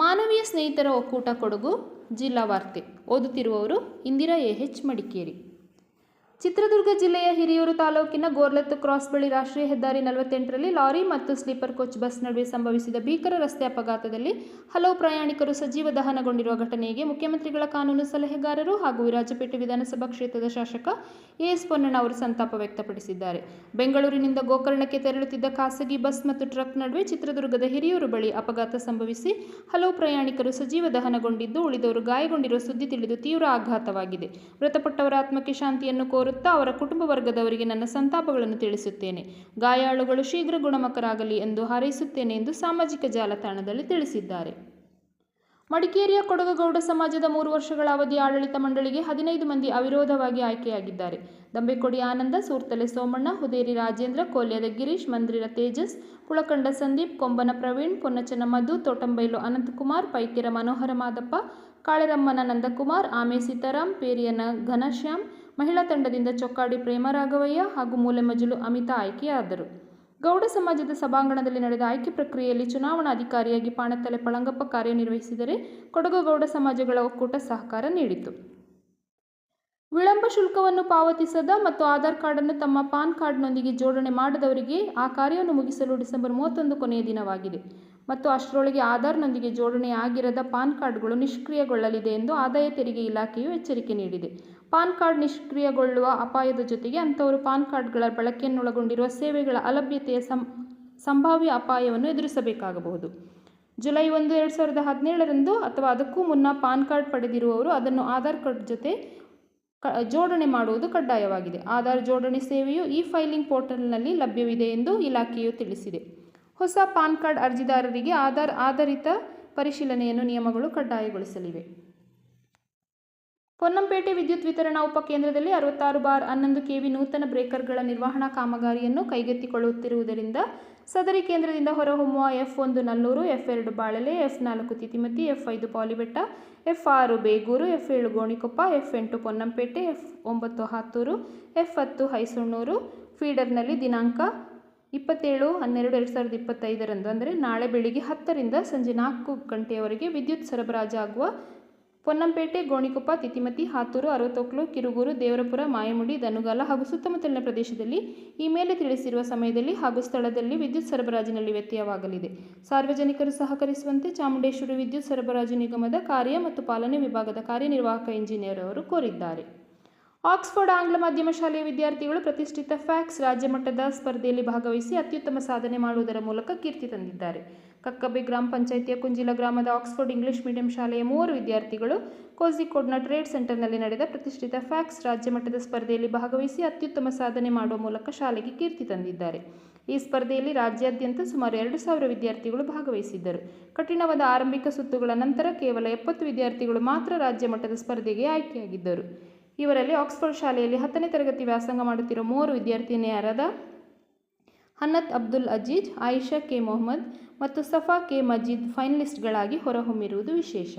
ಮಾನವೀಯ ಸ್ನೇಹಿತರ ಒಕ್ಕೂಟ ಕೊಡಗು ಜಿಲ್ಲಾ ವಾರ್ತೆ ಓದುತ್ತಿರುವವರು ಇಂದಿರಾ ಎಚ್ ಮಡಿಕೇರಿ. ಚಿತ್ರದುರ್ಗ ಜಿಲ್ಲೆಯ ಹಿರಿಯೂರು ತಾಲೂಕಿನ ಗೋರ್ಲತ್ತು ಕ್ರಾಸ್ ಬಳಿ ರಾಷ್ಟ್ರೀಯ ಹೆದ್ದಾರಿ 48ರಲ್ಲಿ ಲಾರಿ ಮತ್ತು ಸ್ಲೀಪರ್ ಕೋಚ್ ಬಸ್ ನಡುವೆ ಸಂಭವಿಸಿದ ಭೀಕರ ರಸ್ತೆ ಅಪಘಾತದಲ್ಲಿ ಹಲವು ಪ್ರಯಾಣಿಕರು ಸಜೀವ ದಹನಗೊಂಡಿರುವ ಘಟನೆಗೆ ಮುಖ್ಯಮಂತ್ರಿಗಳ ಕಾನೂನು ಸಲಹೆಗಾರರು ಹಾಗೂ ವಿರಾಜಪೇಟೆ ವಿಧಾನಸಭಾ ಕ್ಷೇತ್ರದ ಶಾಸಕ ಎಸ್ ಪೊನ್ನಣ್ಣ ಅವರು ಸಂತಾಪ ವ್ಯಕ್ತಪಡಿಸಿದ್ದಾರೆ. ಬೆಂಗಳೂರಿನಿಂದ ಗೋಕರ್ಣಕ್ಕೆ ತೆರಳುತ್ತಿದ್ದ ಖಾಸಗಿ ಬಸ್ ಮತ್ತು ಟ್ರಕ್ ನಡುವೆ ಚಿತ್ರದುರ್ಗದ ಹಿರಿಯೂರು ಬಳಿ ಅಪಘಾತ ಸಂಭವಿಸಿ ಹಲವು ಪ್ರಯಾಣಿಕರು ಸಜೀವ ದಹನಗೊಂಡಿದ್ದು, ಉಳಿದವರು ಗಾಯಗೊಂಡಿರುವ ಸುದ್ದಿ ತಿಳಿದು ತೀವ್ರ ಆಘಾತವಾಗಿದೆ. ಮೃತಪಟ್ಟವರ ಆತ್ಮಕ್ಕೆ ಶಾಂತಿಯನ್ನು ಕೋರುತ್ತಾ ಅವರ ಕುಟುಂಬ ವರ್ಗದವರಿಗೆ ನನ್ನ ಸಂತಾಪಗಳನ್ನು ತಿಳಿಸುತ್ತೇನೆ. ಗಾಯಾಳುಗಳು ಶೀಘ್ರ ಗುಣಮುಖರಾಗಲಿ ಎಂದು ಹಾರೈಸುತ್ತೇನೆ ಎಂದು ಸಾಮಾಜಿಕ ಜಾಲತಾಣದಲ್ಲಿ ತಿಳಿಸಿದ್ದಾರೆ. ಮಡಿಕೇರಿಯ ಕೊಡಗು ಗೌಡ ಸಮಾಜದ 3 ವರ್ಷಗಳ ಅವಧಿಯ ಆಡಳಿತ ಮಂಡಳಿಗೆ 15 ಮಂದಿ ಅವಿರೋಧವಾಗಿ ಆಯ್ಕೆಯಾಗಿದ್ದಾರೆ. ದಂಬೆಕೊಡಿ ಆನಂದ, ಸೂರ್ತಲೆ ಸೋಮಣ್ಣ, ಹುದೇರಿ ರಾಜೇಂದ್ರ, ಕೋಲ್ಯದ ಗಿರೀಶ್, ಮಂದ್ರಿರ ತೇಜಸ್, ಪುಳಕಂಡ ಸಂದೀಪ್, ಕೊಂಬನ ಪ್ರವೀಣ್, ಪೊನ್ನಚನ ಮಧು, ತೋಟಂಬೈಲು ಅನಂತಕುಮಾರ್, ಪೈಕೆರ ಮನೋಹರ ಮಾದಪ್ಪ, ಕಾಳೆರಮ್ಮನ ನಂದಕುಮಾರ್, ಆಮೆ ಸೀತಾರಾಮ್, ಪೇರಿಯನ ಘನಶ್ಯಾಮ್, ಮಹಿಳಾ ತಂಡದಿಂದ ಚೊಕ್ಕಾಡಿ ಪ್ರೇಮರಾಘವಯ್ಯ ಹಾಗೂ ಮೂಲೆಮಜಲು ಅಮಿತಾ ಆಯ್ಕೆಯಾದರು. ಗೌಡ ಸಮಾಜದ ಸಭಾಂಗಣದಲ್ಲಿ ನಡೆದ ಆಯ್ಕೆ ಪ್ರಕ್ರಿಯೆಯಲ್ಲಿ ಚುನಾವಣಾಧಿಕಾರಿಯಾಗಿ ಪಾಣತ್ತಲೆ ಪಳಂಗಪ್ಪ ಕಾರ್ಯನಿರ್ವಹಿಸಿದರೆ, ಕೊಡಗು ಗೌಡ ಸಮಾಜಗಳ ಒಕ್ಕೂಟ ಸಹಕಾರ ನೀಡಿತು. ವಿಳಂಬ ಶುಲ್ಕವನ್ನು ಪಾವತಿಸದ ಮತ್ತು ಆಧಾರ್ ಕಾರ್ಡನ್ನು ತಮ್ಮ ಪಾನ್ ಕಾರ್ಡ್ನೊಂದಿಗೆ ಜೋಡಣೆ ಮಾಡದವರಿಗೆ ಆ ಕಾರ್ಯವನ್ನು ಮುಗಿಸಲು ಡಿಸೆಂಬರ್ 31 ಕೊನೆಯ ದಿನವಾಗಿದೆ ಮತ್ತು ಅಷ್ಟರೊಳಗೆ ಆಧಾರ್ನೊಂದಿಗೆ ಜೋಡಣೆಯಾಗಿರದ ಪಾನ್ ಕಾರ್ಡ್ಗಳು ನಿಷ್ಕ್ರಿಯಗೊಳ್ಳಲಿದೆ ಎಂದು ಆದಾಯ ತೆರಿಗೆ ಇಲಾಖೆಯು ಎಚ್ಚರಿಕೆ ನೀಡಿದೆ. ಪಾನ್ ಕಾರ್ಡ್ ನಿಷ್ಕ್ರಿಯಗೊಳ್ಳುವ ಅಪಾಯದ ಜೊತೆಗೆ ಅಂಥವರು ಪಾನ್ ಕಾರ್ಡ್ಗಳ ಬಳಕೆಯನ್ನೊಳಗೊಂಡಿರುವ ಸೇವೆಗಳ ಅಲಭ್ಯತೆಯ ಸಂಭಾವ್ಯ ಅಪಾಯವನ್ನು ಎದುರಿಸಬೇಕಾಗಬಹುದು. ಜುಲೈ 1, 2017 ಅಥವಾ ಅದಕ್ಕೂ ಮುನ್ನ ಪಾನ್ ಕಾರ್ಡ್ ಪಡೆದಿರುವವರು ಅದನ್ನು ಆಧಾರ್ ಕಾರ್ಡ್ ಜೊತೆ ಜೋಡಣೆ ಮಾಡುವುದು ಕಡ್ಡಾಯವಾಗಿದೆ. ಆಧಾರ್ ಜೋಡಣೆ ಸೇವೆಯು ಇ-ಫೈಲಿಂಗ್ ಪೋರ್ಟಲ್ನಲ್ಲಿ ಲಭ್ಯವಿದೆ ಎಂದು ಇಲಾಖೆಯು ತಿಳಿಸಿದೆ. ಹೊಸ ಪಾನ್ ಕಾರ್ಡ್ ಅರ್ಜಿದಾರರಿಗೆ ಆಧಾರ್ ಆಧಾರಿತ ಪರಿಶೀಲನೆಯನ್ನು ನಿಯಮಗಳು ಕಡ್ಡಾಯಗೊಳಿಸಲಿವೆ. ಪೊನ್ನಂಪೇಟೆ ವಿದ್ಯುತ್ ವಿತರಣಾ ಉಪಕೇಂದ್ರದಲ್ಲಿ 66/11 kV ನೂತನ ಬ್ರೇಕರ್ಗಳ ನಿರ್ವಹಣಾ ಕಾಮಗಾರಿಯನ್ನು ಕೈಗೆತ್ತಿಕೊಳ್ಳುತ್ತಿರುವುದರಿಂದ ಸದರಿ ಕೇಂದ್ರದಿಂದ ಹೊರಹೊಮ್ಮುವ F1 ನಲ್ಲೂರು, F2 ಬಾಳಲೆ, F4 Titimathi, F5 Polibetta, F6 Begur, F7 Gonikoppa, F8 Ponnampet, F9 Hathur, F10 ಹೈಸೊಣ್ಣೂರು ಫೀಡರ್ನಲ್ಲಿ ದಿನಾಂಕ 27/12/2025 ಅಂದರೆ ನಾಳೆ ಬೆಳಿಗ್ಗೆ 10ರಿಂದ ಸಂಜೆ 4 ಗಂಟೆಯವರೆಗೆ ವಿದ್ಯುತ್ ಸರಬರಾಜಾಗುವ ಪೊನ್ನಂಪೇಟೆ, ಗೋಣಿಕೊಪ್ಪ, ತಿತಿಮತಿ, ಹಾತೂರು, ಅರವತ್ತೊಕ್ಲು, ಕಿರುಗೂರು, ದೇವರಪುರ, ಮಾಯಮುಡಿ, ದನುಗಾಲ ಹಾಗೂ ಸುತ್ತಮುತ್ತಲಿನ ಪ್ರದೇಶದಲ್ಲಿ ಈ ಮೇಲೆ ತಿಳಿಸಿರುವ ಸಮಯದಲ್ಲಿ ಹಾಗೂ ಸ್ಥಳದಲ್ಲಿ ವಿದ್ಯುತ್ ಸರಬರಾಜಿನಲ್ಲಿ ವ್ಯತ್ಯಯವಾಗಲಿದೆ. ಸಾರ್ವಜನಿಕರು ಸಹಕರಿಸುವಂತೆ ಚಾಮುಂಡೇಶ್ವರಿ ವಿದ್ಯುತ್ ಸರಬರಾಜು ನಿಗಮದ ಕಾರ್ಯ ಮತ್ತು ಪಾಲನೆ ವಿಭಾಗದ ಕಾರ್ಯನಿರ್ವಾಹಕ ಇಂಜಿನಿಯರ್ ಅವರು ಕೋರಿದ್ದಾರೆ. ಆಕ್ಸ್ಫರ್ಡ್ ಆಂಗ್ಲ ಮಾಧ್ಯಮ ಶಾಲೆಯ ವಿದ್ಯಾರ್ಥಿಗಳು ಪ್ರತಿಷ್ಠಿತ ಫ್ಯಾಕ್ಸ್ ರಾಜ್ಯ ಮಟ್ಟದ ಸ್ಪರ್ಧೆಯಲ್ಲಿ ಭಾಗವಹಿಸಿ ಅತ್ಯುತ್ತಮ ಸಾಧನೆ ಮಾಡುವುದರ ಮೂಲಕ ಕೀರ್ತಿ ತಂದಿದ್ದಾರೆ. ಕಕ್ಕಬ್ಬೆ ಗ್ರಾಮ ಪಂಚಾಯಿತಿಯ ಕುಂಜಿಲ ಗ್ರಾಮದ ಆಕ್ಸ್ಫರ್ಡ್ ಇಂಗ್ಲಿಷ್ ಮೀಡಿಯಂ ಶಾಲೆಯ 3 ವಿದ್ಯಾರ್ಥಿಗಳು ಕೋಝಿಕೋಡ್ನ ಟ್ರೇಡ್ ಸೆಂಟರ್ನಲ್ಲಿ ನಡೆದ ಪ್ರತಿಷ್ಠಿತ ಫ್ಯಾಕ್ಸ್ ರಾಜ್ಯ ಮಟ್ಟದ ಸ್ಪರ್ಧೆಯಲ್ಲಿ ಭಾಗವಹಿಸಿ ಅತ್ಯುತ್ತಮ ಸಾಧನೆ ಮಾಡುವ ಮೂಲಕ ಶಾಲೆಗೆ ಕೀರ್ತಿ ತಂದಿದ್ದಾರೆ. ಈ ಸ್ಪರ್ಧೆಯಲ್ಲಿ ರಾಜ್ಯಾದ್ಯಂತ ಸುಮಾರು 2,000 ವಿದ್ಯಾರ್ಥಿಗಳು ಭಾಗವಹಿಸಿದ್ದರು. ಕಠಿಣವಾದ ಆರಂಭಿಕ ಸುತ್ತುಗಳ ನಂತರ ಕೇವಲ 70 ವಿದ್ಯಾರ್ಥಿಗಳು ಮಾತ್ರ ರಾಜ್ಯ ಮಟ್ಟದ ಸ್ಪರ್ಧೆಗೆ ಆಯ್ಕೆಯಾಗಿದ್ದರು. ಇವರಲ್ಲಿ ಆಕ್ಸ್ಫರ್ಡ್ ಶಾಲೆಯಲ್ಲಿ 10ನೇ ತರಗತಿ ವ್ಯಾಸಂಗ ಮಾಡುತ್ತಿರುವ 3 ವಿದ್ಯಾರ್ಥಿನಿಯರಾದ ಹನ್ನತ್ ಅಬ್ದುಲ್ ಅಜೀಜ್, ಆಯಿಷಾ ಕೆ ಮೊಹಮ್ಮದ್ ಮತ್ತು ಸಫಾ ಕೆ ಮಜೀದ್ ಫೈನಲಿಸ್ಟ್ಗಳಾಗಿ ಹೊರಹೊಮ್ಮಿರುವುದು ವಿಶೇಷ.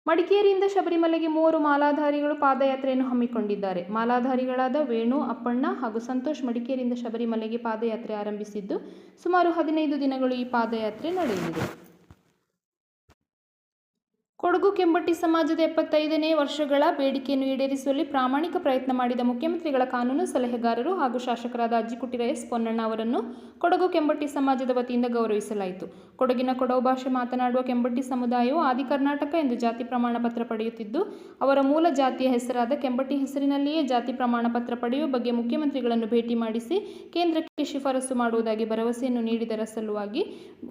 ಮಡಿಕೇರಿಯಿಂದ ಶಬರಿಮಲೆಗೆ 3 ಮಾಲಾಧಾರಿಗಳು ಪಾದಯಾತ್ರೆಯನ್ನು ಹಮ್ಮಿಕೊಂಡಿದ್ದಾರೆ. ಮಾಲಾಧಾರಿಗಳಾದ ವೇಣು, ಅಪ್ಪಣ್ಣ ಹಾಗೂ ಸಂತೋಷ್ ಮಡಿಕೇರಿಯಿಂದ ಶಬರಿಮಲೆಗೆ ಪಾದಯಾತ್ರೆ ಆರಂಭಿಸಿದ್ದು, ಸುಮಾರು 15 ದಿನಗಳು ಈ ಪಾದಯಾತ್ರೆ ನಡೆಯಲಿದೆ. ಕೊಡಗು ಕೆಂಬಟ್ಟಿ ಸಮಾಜದ 75ನೇ ವರ್ಷಗಳ ಬೇಡಿಕೆಯನ್ನು ಈಡೇರಿಸುವಲ್ಲಿ ಪ್ರಾಮಾಣಿಕ ಪ್ರಯತ್ನ ಮಾಡಿದ ಮುಖ್ಯಮಂತ್ರಿಗಳ ಕಾನೂನು ಸಲಹೆಗಾರರು ಹಾಗೂ ಶಾಸಕರಾದ ಅಜ್ಜಿಕುಟಿರ ಎಸ್ ಪೊನ್ನಣ್ಣ ಅವರನ್ನು ಕೊಡಗು ಕೆಂಬಟ್ಟಿ ಸಮಾಜದ ವತಿಯಿಂದ ಗೌರವಿಸಲಾಯಿತು. ಕೊಡಗಿನ ಕೊಡವು ಭಾಷೆ ಮಾತನಾಡುವ ಕೆಂಬಟ್ಟಿ ಸಮುದಾಯವು ಆದಿ ಕರ್ನಾಟಕ ಎಂದು ಜಾತಿ ಪ್ರಮಾಣ ಪತ್ರ ಪಡೆಯುತ್ತಿದ್ದು, ಅವರ ಮೂಲ ಜಾತಿಯ ಹೆಸರಾದ ಕೆಂಬಟ್ಟಿ ಹೆಸರಿನಲ್ಲಿಯೇ ಜಾತಿ ಪ್ರಮಾಣ ಪತ್ರ ಪಡೆಯುವ ಬಗ್ಗೆ ಮುಖ್ಯಮಂತ್ರಿಗಳನ್ನು ಭೇಟಿ ಮಾಡಿಸಿ ಕೇಂದ್ರಕ್ಕೆ ಶಿಫಾರಸು ಮಾಡುವುದಾಗಿ ಭರವಸೆಯನ್ನು ನೀಡಿದರ ಸಲುವಾಗಿ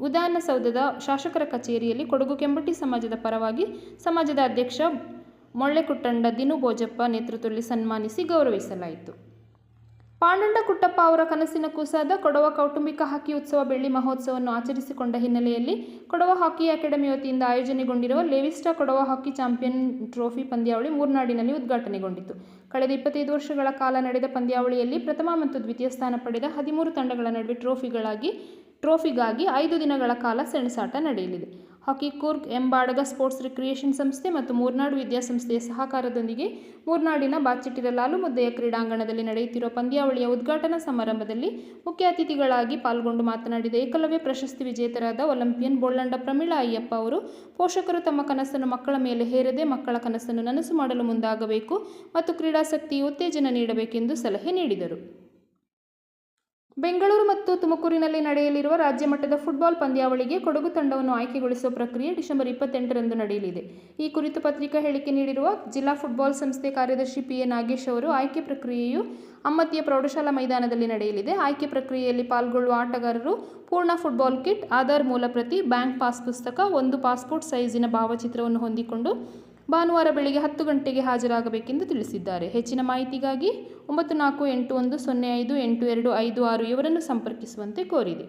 ವಿಧಾನಸೌಧದ ಶಾಸಕರ ಕಚೇರಿಯಲ್ಲಿ ಕೊಡಗು ಕೆಂಬಟ್ಟಿ ಸಮಾಜದ ಪರವಾಗಿ ಸಮಾಜದ ಅಧ್ಯಕ್ಷ ಮೊಳ್ಳೆಕುಟ್ಟಂಡ ದಿನು ಬೋಜಪ್ಪ ನೇತೃತ್ವದಲ್ಲಿ ಸನ್ಮಾನಿಸಿ ಗೌರವಿಸಲಾಯಿತು. ಪಾಂಡಂಡ ಕುಟ್ಟಪ್ಪ ಅವರ ಕನಸಿನ ಕೂಸಾದ ಕೊಡವ ಕೌಟುಂಬಿಕ ಹಾಕಿ ಉತ್ಸವ ಬೆಳ್ಳಿ ಮಹೋತ್ಸವವನ್ನು ಆಚರಿಸಿಕೊಂಡ ಹಿನ್ನೆಲೆಯಲ್ಲಿ ಕೊಡವ ಹಾಕಿ ಅಕಾಡೆಮಿ ವತಿಯಿಂದ ಆಯೋಜನೆಗೊಂಡಿರುವ ಲೇವಿಸ್ಟಾ ಕೊಡವ ಹಾಕಿ ಚಾಂಪಿಯನ್ ಟ್ರೋಫಿ ಪಂದ್ಯಾವಳಿ ಮೂರ್ನಾಡಿನಲ್ಲಿ ಉದ್ಘಾಟನೆಗೊಂಡಿತು. ಕಳೆದ 25 ವರ್ಷಗಳ ಕಾಲ ನಡೆದ ಪಂದ್ಯಾವಳಿಯಲ್ಲಿ ಪ್ರಥಮ ಮತ್ತು ದ್ವಿತೀಯ ಸ್ಥಾನ ಪಡೆದ 13 ತಂಡಗಳ ನಡುವೆ ಟ್ರೋಫಿಗಾಗಿ 5 ದಿನಗಳ ಕಾಲ ಸೆಣಸಾಟ ನಡೆಯಲಿದೆ. ಹಾಕಿ ಕೂರ್ಗ್ ಎಂಬಾಡಗ ಸ್ಪೋರ್ಟ್ಸ್ ರಿಕ್ರಿಯೇಷನ್ ಸಂಸ್ಥೆ ಮತ್ತು ಮೂರ್ನಾಡು ವಿದ್ಯಾಸಂಸ್ಥೆಯ ಸಹಕಾರದೊಂದಿಗೆ ಮೂರ್ನಾಡಿನ ಬಾಚಿಟಿರ ಲಾಲು ಮುದ್ದಯ್ಯ ಕ್ರೀಡಾಂಗಣದಲ್ಲಿ ನಡೆಯುತ್ತಿರುವ ಪಂದ್ಯಾವಳಿಯ ಉದ್ಘಾಟನಾ ಸಮಾರಂಭದಲ್ಲಿ ಮುಖ್ಯ ಅತಿಥಿಗಳಾಗಿ ಪಾಲ್ಗೊಂಡು ಮಾತನಾಡಿದ ಏಕಲವ್ಯ ಪ್ರಶಸ್ತಿ ವಿಜೇತರಾದ ಒಲಿಂಪಿಯನ್ ಬೋಳ್ಳಂಡ ಪ್ರಮೀಳಾ ಅಯ್ಯಪ್ಪ ಅವರು, ಪೋಷಕರು ತಮ್ಮ ಕನಸನ್ನು ಮಕ್ಕಳ ಮೇಲೆ ಹೇರದೆ ಮಕ್ಕಳ ಕನಸನ್ನು ನನಸು ಮಾಡಲು ಮುಂದಾಗಬೇಕು ಮತ್ತು ಕ್ರೀಡಾಸಕ್ತಿಗೆ ಉತ್ತೇಜನ ನೀಡಬೇಕೆಂದು ಸಲಹೆ ನೀಡಿದರು. ಬೆಂಗಳೂರು ಮತ್ತು ತುಮಕೂರಿನಲ್ಲಿ ನಡೆಯಲಿರುವ ರಾಜ್ಯ ಮಟ್ಟದ ಫುಟ್ಬಾಲ್ ಪಂದ್ಯಾವಳಿಗೆ ಕೊಡಗು ತಂಡವನ್ನು ಆಯ್ಕೆಗೊಳಿಸುವ ಪ್ರಕ್ರಿಯೆ ಡಿಸೆಂಬರ್ 28ರಂದು ನಡೆಯಲಿದೆ. ಈ ಕುರಿತು ಪತ್ರಿಕಾ ಹೇಳಿಕೆ ನೀಡಿರುವ ಜಿಲ್ಲಾ ಫುಟ್ಬಾಲ್ ಸಂಸ್ಥೆ ಕಾರ್ಯದರ್ಶಿ PA ನಾಗೇಶ್ ಅವರು, ಆಯ್ಕೆ ಪ್ರಕ್ರಿಯೆಯು ಅಮ್ಮತ್ತಿಯ ಪ್ರೌಢಶಾಲಾ ಮೈದಾನದಲ್ಲಿ ನಡೆಯಲಿದೆ. ಆಯ್ಕೆ ಪ್ರಕ್ರಿಯೆಯಲ್ಲಿ ಪಾಲ್ಗೊಳ್ಳುವ ಆಟಗಾರರು ಪೂರ್ಣ ಫುಟ್ಬಾಲ್ ಕಿಟ್, ಆಧಾರ್ ಮೂಲಪ್ರತಿ, ಬ್ಯಾಂಕ್ ಪಾಸ್ ಪುಸ್ತಕ, ಒಂದು ಪಾಸ್ಪೋರ್ಟ್ ಸೈಜಿನ ಭಾವಚಿತ್ರವನ್ನು ಹೊಂದಿಕೊಂಡು ಭಾನುವಾರ ಬೆಳಗ್ಗೆ 10 ಗಂಟೆಗೆ ಹಾಜರಾಗಬೇಕೆಂದು ತಿಳಿಸಿದ್ದಾರೆ. ಹೆಚ್ಚಿನ ಮಾಹಿತಿಗಾಗಿ 9481058256 ಇವರನ್ನು ಸಂಪರ್ಕಿಸುವಂತೆ ಕೋರಿದೆ.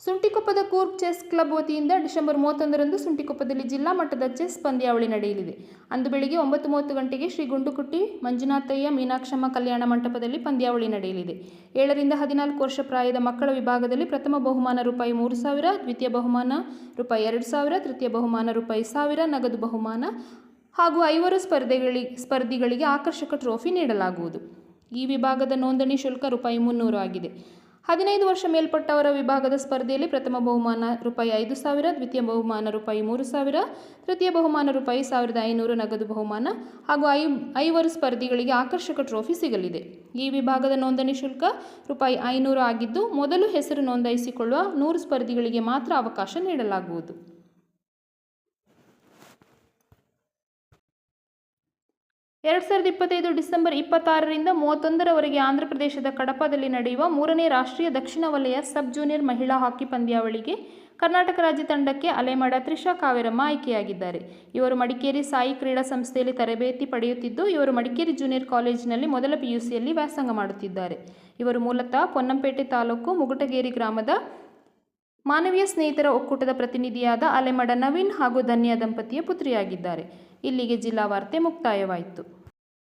ಸುಂಟಿಕೊಪ್ಪದ ಕೂರ್ಗ್ ಚೆಸ್ ಕ್ಲಬ್ ವತಿಯಿಂದ ಡಿಸೆಂಬರ್ 31ರಂದು ಸುಂಟಿಕೊಪ್ಪದಲ್ಲಿ ಜಿಲ್ಲಾ ಮಟ್ಟದ ಚೆಸ್ ಪಂದ್ಯಾವಳಿ ನಡೆಯಲಿದೆ. ಅಂದು ಬೆಳಗ್ಗೆ 9:30 ಗಂಟೆಗೆ ಶ್ರೀ ಗುಂಡುಕುಟ್ಟಿ ಮಂಜುನಾಥಯ್ಯ ಮೀನಾಕ್ಷಮ್ಮ ಕಲ್ಯಾಣ ಮಂಟಪದಲ್ಲಿ ಪಂದ್ಯಾವಳಿ ನಡೆಯಲಿದೆ. 7 ರಿಂದ 14 ವರ್ಷ ಪ್ರಾಯದ ಮಕ್ಕಳ ವಿಭಾಗದಲ್ಲಿ ಪ್ರಥಮ ಬಹುಮಾನ ₹3,000, ದ್ವಿತೀಯ ಬಹುಮಾನ ₹2,000, ತೃತೀಯ ಬಹುಮಾನ ₹1,000 ನಗದು ಬಹುಮಾನ ಹಾಗೂ 5 ಸ್ಪರ್ಧಿಗಳಿಗೆ ಆಕರ್ಷಕ ಟ್ರೋಫಿ ನೀಡಲಾಗುವುದು. ಈ ವಿಭಾಗದ ನೋಂದಣಿ ಶುಲ್ಕ ₹300 ಆಗಿದೆ. 15 ವರ್ಷ ಮೇಲ್ಪಟ್ಟವರ ವಿಭಾಗದ ಸ್ಪರ್ಧೆಯಲ್ಲಿ ಪ್ರಥಮ ಬಹುಮಾನ ₹5,000, ದ್ವಿತೀಯ ಬಹುಮಾನ ₹3,000, ತೃತೀಯ ಬಹುಮಾನ ₹1,500 ನಗದು ಬಹುಮಾನ ಹಾಗೂ 5 ಸ್ಪರ್ಧಿಗಳಿಗೆ ಆಕರ್ಷಕ ಟ್ರೋಫಿ ಸಿಗಲಿದೆ. ಈ ವಿಭಾಗದ ನೋಂದಣಿ ಶುಲ್ಕ ₹500 ಆಗಿದ್ದು, ಮೊದಲು ಹೆಸರು ನೋಂದಾಯಿಸಿಕೊಳ್ಳುವ 100 ಸ್ಪರ್ಧಿಗಳಿಗೆ ಮಾತ್ರ ಅವಕಾಶ ನೀಡಲಾಗುವುದು. 2025 ಡಿಸೆಂಬರ್ 26ರಿಂದ 31ರವರೆಗೆ ಆಂಧ್ರಪ್ರದೇಶದ ಕಡಪದಲ್ಲಿ ನಡೆಯುವ 3ನೇ ರಾಷ್ಟ್ರೀಯ ದಕ್ಷಿಣ ವಲಯ ಸಬ್ ಜೂನಿಯರ್ ಮಹಿಳಾ ಹಾಕಿ ಪಂದ್ಯಾವಳಿಗೆ ಕರ್ನಾಟಕ ರಾಜ್ಯ ತಂಡಕ್ಕೆ ಅಲೆಮಾಡ ತ್ರಿಷಾ ಕಾವೇರಮ್ಮ ಆಯ್ಕೆಯಾಗಿದ್ದಾರೆ. ಇವರು ಮಡಿಕೇರಿ ಸಾಯಿ ಕ್ರೀಡಾ ಸಂಸ್ಥೆಯಲ್ಲಿ ತರಬೇತಿ ಪಡೆಯುತ್ತಿದ್ದು, ಇವರು ಮಡಿಕೇರಿ ಜೂನಿಯರ್ ಕಾಲೇಜಿನಲ್ಲಿ ಮೊದಲ PUCಯಲ್ಲಿ ವ್ಯಾಸಂಗ ಮಾಡುತ್ತಿದ್ದಾರೆ. ಇವರು ಮೂಲತಃ ಪೊನ್ನಂಪೇಟೆ ತಾಲೂಕು ಮುಗುಟಗೇರಿ ಗ್ರಾಮದ ಮಾನವೀಯ ಸ್ನೇಹಿತರ ಒಕ್ಕೂಟದ ಪ್ರತಿನಿಧಿಯಾದ ಅಲೆಮಡ ನವೀನ್ ಹಾಗೂ ಧನ್ಯ ದಂಪತಿಯ ಪುತ್ರಿಯಾಗಿದ್ದಾರೆ. ಇಲ್ಲಿಗೆ ಜಿಲ್ಲಾ ವಾರ್ತೆ ಮುಕ್ತಾಯವಾಯಿತು.